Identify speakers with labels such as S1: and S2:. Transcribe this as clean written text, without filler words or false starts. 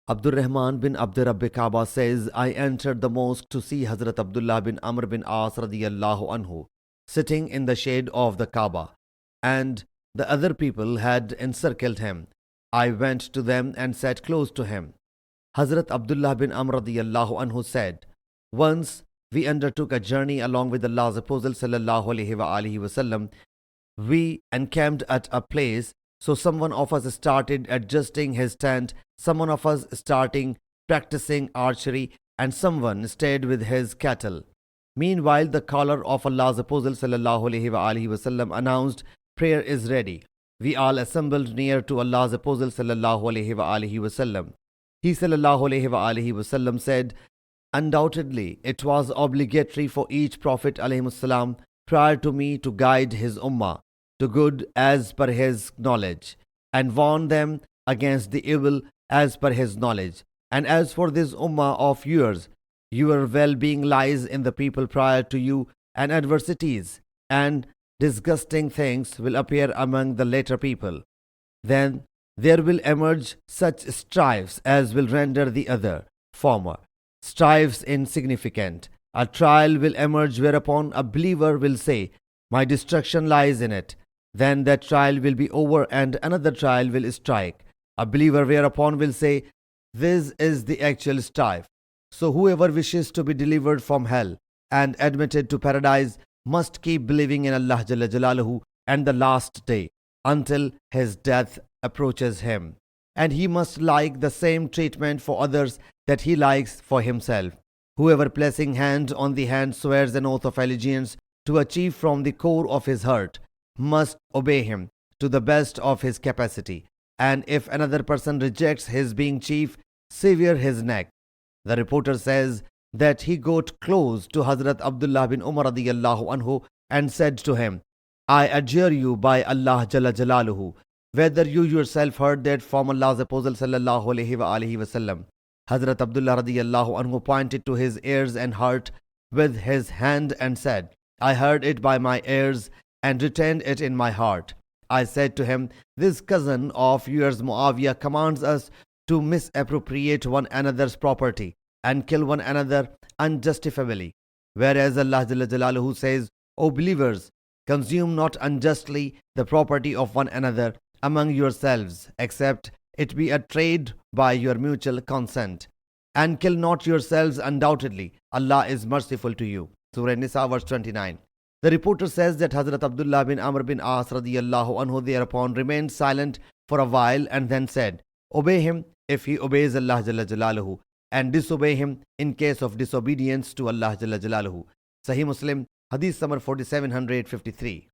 S1: Abdurrahman bin Abdurrabbi Kaaba says, I entered the mosque to see Hazrat Abdullah bin Amr bin As radiyallahu anhu sitting in the shade of the Kaaba, and the other people had encircled him. I went to them and sat close to him. Hazrat Abdullah bin Amr radiyallahu anhu said, once we undertook a journey along with Allah's Apostle sallallahu alaihi wasallam. We encamped at a place, so someone of us started adjusting his tent, someone of us starting practicing archery, and someone stayed with his cattle. Meanwhile, the caller of Allah's Apostle sallallahu alaihi wasallam announced, prayer is ready. We all assembled near to Allah's Apostle sallallahu alaihi wasallam. He sallallahu alaihi wasallam said, undoubtedly, it was obligatory for each Prophet alayhi salam prior to me to guide his ummah to good as per his knowledge, and warn them against the evil as per his knowledge. And as for this ummah of yours, your well-being lies in the people prior to you, and adversities and disgusting things will appear among the later people. Then there will emerge such strifes as will render the other, former, strifes insignificant. A trial will emerge whereupon a believer will say, my destruction lies in it. Then that trial will be over and another trial will strike. A believer whereupon will say, this is the actual strife. So whoever wishes to be delivered from hell and admitted to paradise must keep believing in Allah Jalla Jalaluhu and the last day until his death approaches him. And he must like the same treatment for others that he likes for himself. Whoever placing hand on the hand swears an oath of allegiance to achieve from the core of his heart must obey him to the best of his capacity. And if another person rejects his being chief, sever his neck. The reporter says that he got close to Hazrat Abdullah bin Umar radiyallahu anhu and said to him, I adjure you by Allah Jalla Jalaluhu, whether you yourself heard that from Allah's Apostle sallallahu alaihi wasallam. Hazrat Abdullah radiyallahu anhu pointed to his ears and heart with his hand and said, I heard it by my ears and retained it in my heart. I said to him, this cousin of yours Muawiyah commands us to misappropriate one another's property and kill one another unjustifiably. Whereas Allah Jalla Jalaluhu says, O believers, consume not unjustly the property of one another among yourselves, except it be a trade by your mutual consent. And kill not yourselves undoubtedly. Allah is merciful to you. Surah Nisa verse 29. The reporter says that Hazrat Abdullah bin Amr bin As radiyallahu anhu thereupon remained silent for a while and then said, obey him if he obeys Allah Jalla Jalaluhu, and disobey him in case of disobedience to Allah Jalla Jalaluhu. Sahih Muslim Hadees number 4753.